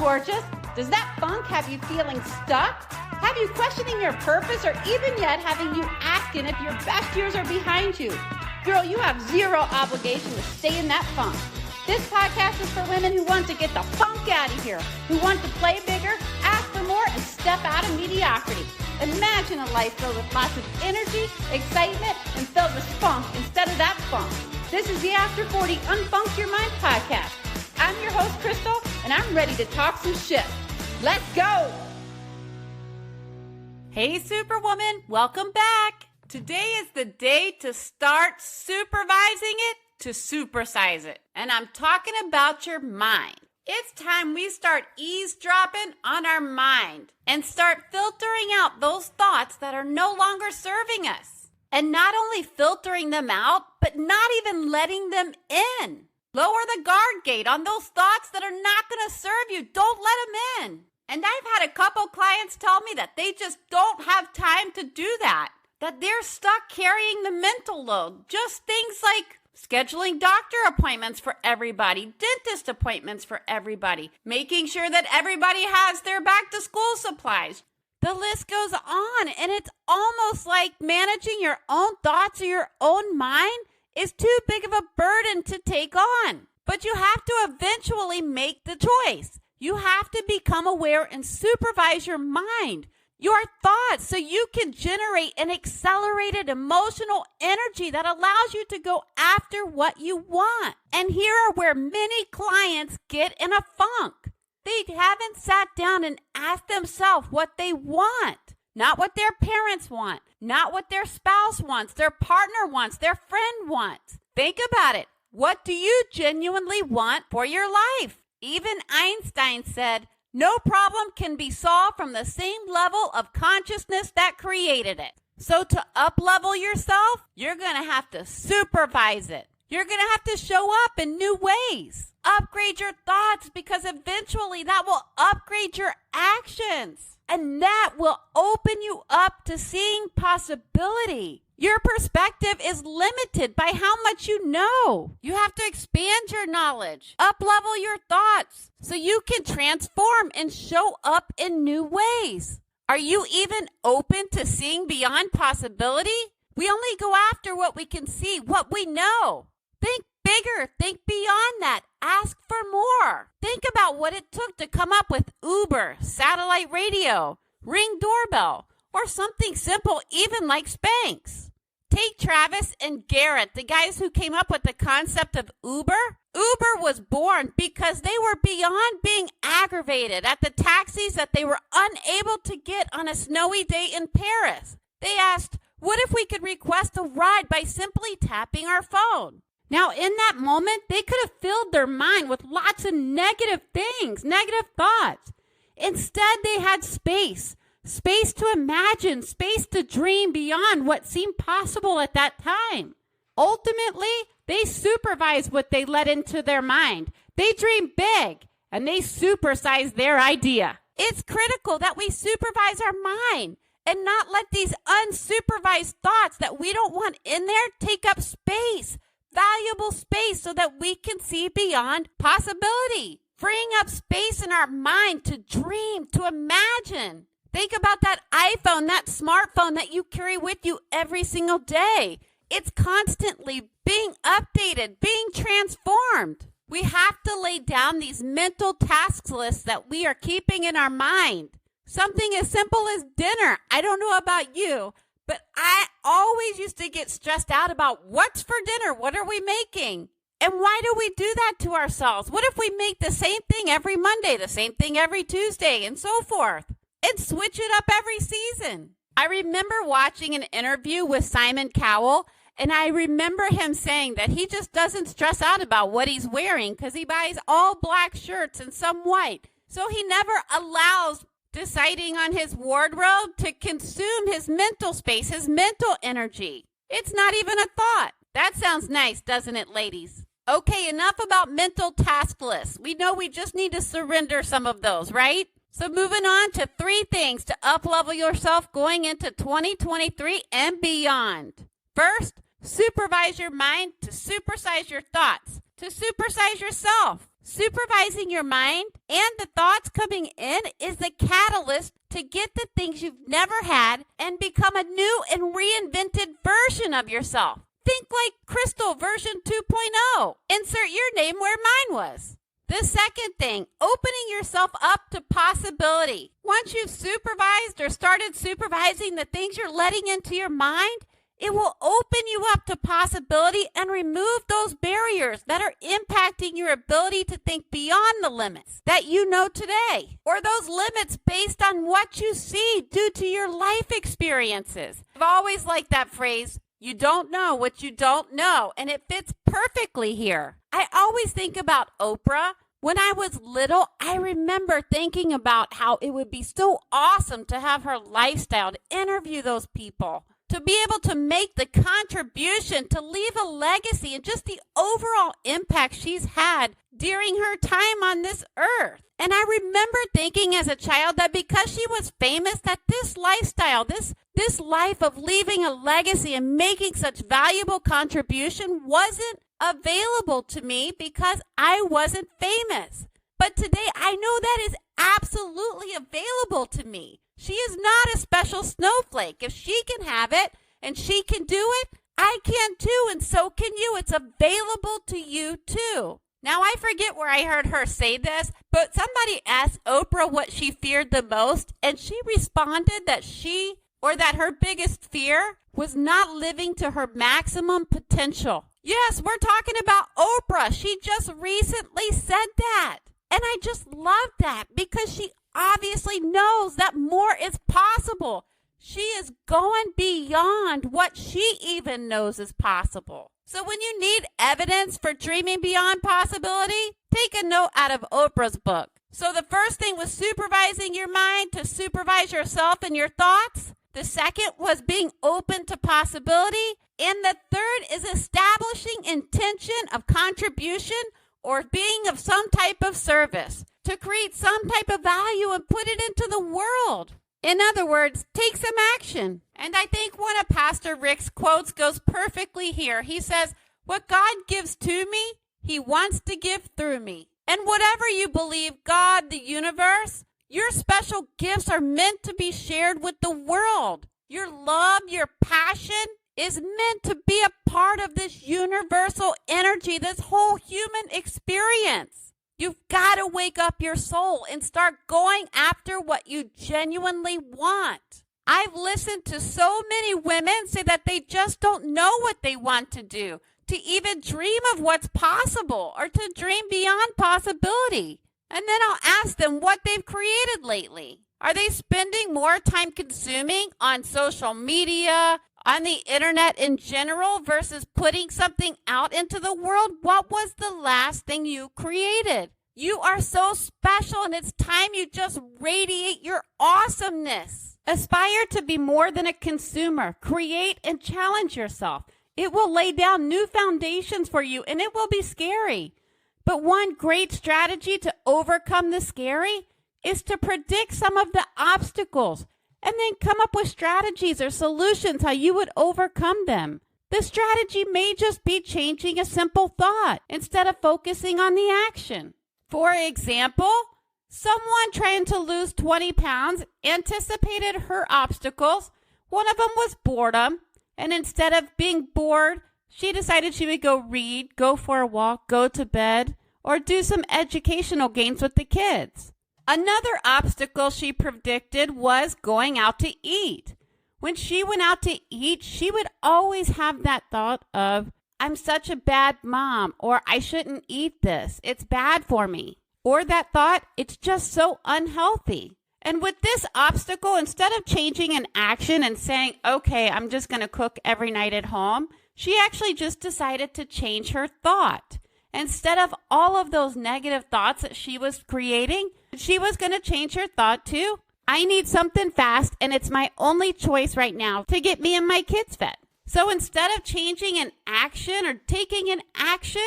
gorgeous? Does that funk have you feeling stuck? Have you questioning your purpose, or even yet having you asking if your best years are behind you? Girl, you have zero obligation to stay in that funk. This podcast is for women who want to get the funk out of here, who want to play bigger, ask for more, and step out of mediocrity. Imagine a life filled with lots of energy, excitement, and filled with spunk instead of that funk. This is the After 40 Unfunk Your Mind podcast. I'm your host, Crystal, and I'm ready to talk some shit. Let's go! Hey, Superwoman, welcome back. Today is the day to start supervising it to supersize it. And I'm talking about your mind. It's time we start eavesdropping on our mind and start filtering out those thoughts that are no longer serving us. And not only filtering them out, but not even letting them in. Lower the guard gate on those thoughts that are not going to serve you. Don't let them in. And I've had a couple clients tell me that they just don't have time to do that. That they're stuck carrying the mental load. Just things like scheduling doctor appointments for everybody, dentist appointments for everybody, making sure that everybody has their back to school supplies. The list goes on, and it's almost like managing your own thoughts or your own mind is too big of a burden to take on. But you have to eventually make the choice. You have to become aware and supervise your mind, your thoughts, so you can generate an accelerated emotional energy that allows you to go after what you want. And here are where many clients get in a funk. They haven't sat down and asked themselves what they want. Not what their parents want, not what their spouse wants, their partner wants, their friend wants. Think about it. What do you genuinely want for your life? Even Einstein said, no problem can be solved from the same level of consciousness that created it. So to up-level yourself, you're going to have to supervise it. You're going to have to show up in new ways. Upgrade your thoughts, because eventually that will upgrade your actions. And that will open you up to seeing possibility. Your perspective is limited by how much you know. You have to expand your knowledge, up-level your thoughts, so you can transform and show up in new ways. Are you even open to seeing beyond possibility? We only go after what we can see, what we know. Think bigger. Think beyond that. Ask for more. Think about what it took to come up with Uber, satellite radio, Ring doorbell, or something simple even like Spanx. Take Travis and Garrett, the guys who came up with the concept of Uber. Uber was born because they were beyond being aggravated at the taxis that they were unable to get on a snowy day in Paris. They asked, what if we could request a ride by simply tapping our phone? Now, in that moment, they could have filled their mind with lots of negative things, negative thoughts. Instead, they had space to imagine, space to dream beyond what seemed possible at that time. Ultimately, they supervised what they let into their mind. They dreamed big, and they supersized their idea. It's critical that we supervise our mind and not let these unsupervised thoughts that we don't want in there take up space, valuable space, so that we can see beyond possibility. Freeing up space in our mind to dream, to imagine. Think about that iPhone, that smartphone that you carry with you every single day. It's constantly being updated, being transformed. We have to lay down these mental task lists that we are keeping in our mind. Something as simple as dinner. I don't know about you, but I always used to get stressed out about what's for dinner, what are we making? And why do we do that to ourselves? What if we make the same thing every Monday, the same thing every Tuesday, and so forth? And switch it up every season. I remember watching an interview with Simon Cowell, and I remember him saying that he just doesn't stress out about what he's wearing because he buys all black shirts and some white. So he never allows deciding on his wardrobe to consume his mental space, his mental energy. It's not even a thought. That sounds nice, doesn't it, ladies? Okay, enough about mental task lists. We know we just need to surrender some of those, right? So moving on to 3 things to up-level yourself going into 2023 and beyond. First, supervise your mind to supersize your thoughts, to supersize yourself. Supervising your mind and the thoughts coming in is the catalyst to get the things you've never had and become a new and reinvented version of yourself. Think like Crystal version 2.0. Insert your name where mine was. The second thing, opening yourself up to possibility. Once you've supervised or started supervising the things you're letting into your mind, it will open you up to possibility and remove those barriers that are impacting your ability to think beyond the limits that you know today, or those limits based on what you see due to your life experiences. I've always liked that phrase, you don't know what you don't know, and it fits perfectly here. I always think about Oprah. When I was little, I remember thinking about how it would be so awesome to have her lifestyle, to interview those people, to be able to make the contribution, to leave a legacy, and just the overall impact she's had during her time on this earth. And I remember thinking as a child that because she was famous, that this lifestyle, this life of leaving a legacy and making such valuable contribution wasn't available to me because I wasn't famous. But today I know that is absolutely available to me. She is not a special snowflake. If she can have it and she can do it, I can too, and so can you. It's available to you too. Now, I forget where I heard her say this, but somebody asked Oprah what she feared the most, and she responded that that her biggest fear was not living to her maximum potential. Yes, we're talking about Oprah. She just recently said that. And I just love that because she obviously knows that more is possible. She is going beyond what she even knows is possible. So when you need evidence for dreaming beyond possibility, take a note out of Oprah's book. So the first thing was supervising your mind to supervise yourself and your thoughts. The second was being open to possibility. And the third is establishing intention of contribution or being of some type of service to create some type of value and put it into the world. In other words, take some action. And I think one of Pastor Rick's quotes goes perfectly here. He says, what God gives to me, he wants to give through me. And whatever you believe, God, the universe, your special gifts are meant to be shared with the world. Your love, your passion is meant to be a part of this universal energy, this whole human experience. You've got to wake up your soul and start going after what you genuinely want. I've listened to so many women say that they just don't know what they want to do, to even dream of what's possible or to dream beyond possibility. And then I'll ask them what they've created lately. Are they spending more time consuming on social media, on the internet in general versus putting something out into the world? What was the last thing you created? You are so special, and it's time you just radiate your awesomeness. Aspire to be more than a consumer. Create and challenge yourself. It will lay down new foundations for you, and it will be scary. But one great strategy to overcome the scary is to predict some of the obstacles and then come up with strategies or solutions how you would overcome them. The strategy may just be changing a simple thought instead of focusing on the action. For example, someone trying to lose 20 pounds anticipated her obstacles. One of them was boredom, and instead of being bored, she decided she would go read, go for a walk, go to bed, or do some educational games with the kids. Another obstacle she predicted was going out to eat. When she went out to eat, she would always have that thought of, I'm such a bad mom, or I shouldn't eat this. It's bad for me. Or that thought, it's just so unhealthy. And with this obstacle, instead of changing an action and saying, okay, I'm just going to cook every night at home, she actually just decided to change her thought. Instead of all of those negative thoughts that she was creating, she was going to change her thought to, I need something fast, and it's my only choice right now to get me and my kids fed. So instead of changing an action or taking an action,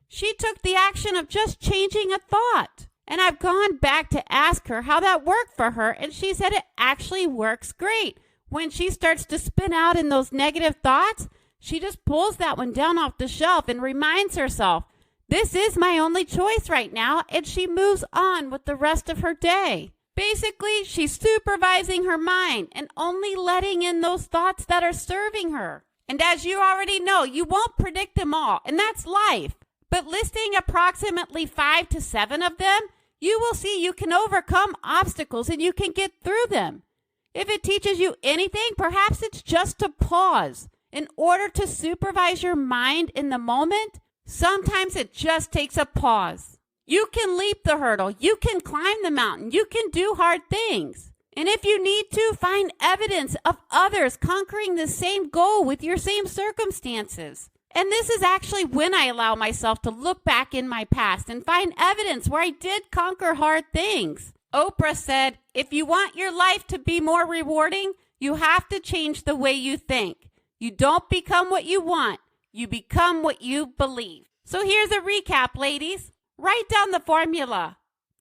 she took the action of just changing a thought. And I've gone back to ask her how that worked for her, and she said it actually works great. When she starts to spin out in those negative thoughts, she just pulls that one down off the shelf and reminds herself, This is my only choice right now, and she moves on with the rest of her day. Basically, she's supervising her mind and only letting in those thoughts that are serving her. And as you already know, you won't predict them all, and that's life. But listing approximately 5 to 7 of them, you will see you can overcome obstacles and you can get through them. If it teaches you anything, perhaps it's just to pause. In order to supervise your mind in the moment, sometimes it just takes a pause. You can leap the hurdle. You can climb the mountain. You can do hard things. And if you need to, find evidence of others conquering the same goal with your same circumstances. And this is actually when I allow myself to look back in my past and find evidence where I did conquer hard things. Oprah said, if you want your life to be more rewarding, you have to change the way you think. You don't become what you want. You become what you believe. So here's a recap, ladies. Write down the formula.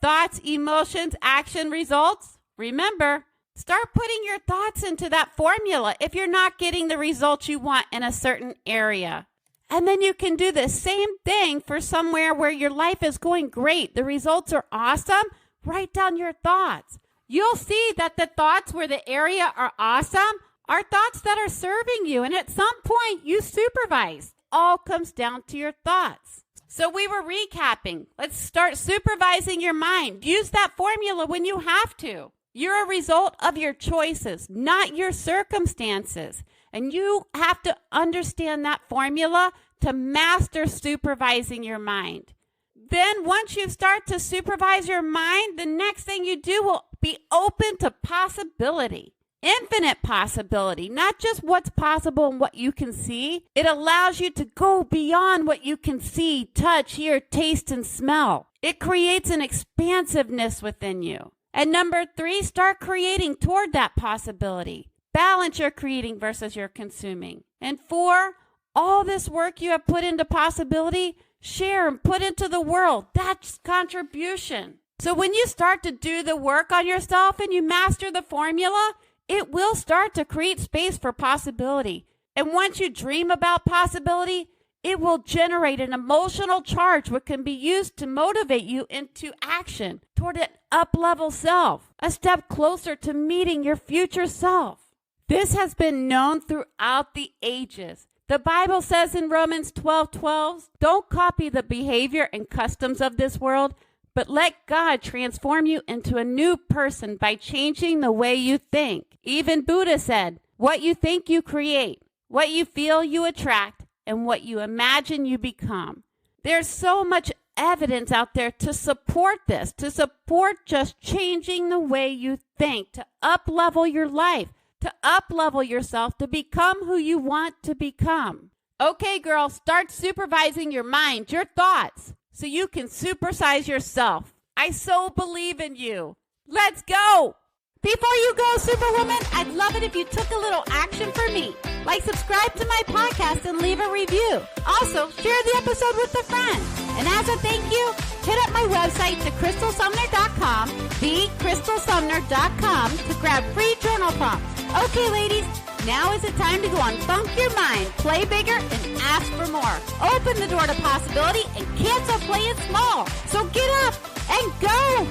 Thoughts, emotions, action, results. Remember, start putting your thoughts into that formula if you're not getting the results you want in a certain area. And then you can do the same thing for somewhere where your life is going great. The results are awesome. Write down your thoughts. You'll see that the thoughts where the area are awesome are thoughts that are serving you. And at some point, you supervise. All comes down to your thoughts. So we were recapping. Let's start supervising your mind. Use that formula when you have to. You're a result of your choices, not your circumstances. And you have to understand that formula to master supervising your mind. Then once you start to supervise your mind, the next thing you do will be open to possibility. Infinite possibility, not just what's possible and what you can see. It allows you to go beyond what you can see, touch, hear, taste, and smell. It creates an expansiveness within you. And number 3, start creating toward that possibility. Balance your creating versus your consuming. And 4, all this work you have put into possibility, share and put into the world. That's contribution. So when you start to do the work on yourself and you master the formula, it will start to create space for possibility. And once you dream about possibility, it will generate an emotional charge which can be used to motivate you into action toward an up-level self, a step closer to meeting your future self. This has been known throughout the ages. The Bible says in Romans 12:12, don't copy the behavior and customs of this world, but let God transform you into a new person by changing the way you think. Even Buddha said, what you think you create, what you feel you attract, and what you imagine you become. There's so much evidence out there to support this, to support just changing the way you think, to up-level your life, to up-level yourself, to become who you want to become. Okay, girls, start supervising your mind, your thoughts, so you can supersize yourself. I so believe in you. Let's go! Before you go, Superwoman, I'd love it if you took a little action for me. Like, subscribe to my podcast and leave a review. Also, share the episode with a friend. And as a thank you, hit up my website to crystalsumner.com, thecrystalsumner.com, to grab free journal prompts. Okay, ladies, now is the time to go on Funk Your Mind, play bigger, and ask for more. Open the door to possibility and cancel playing small. So get up and go!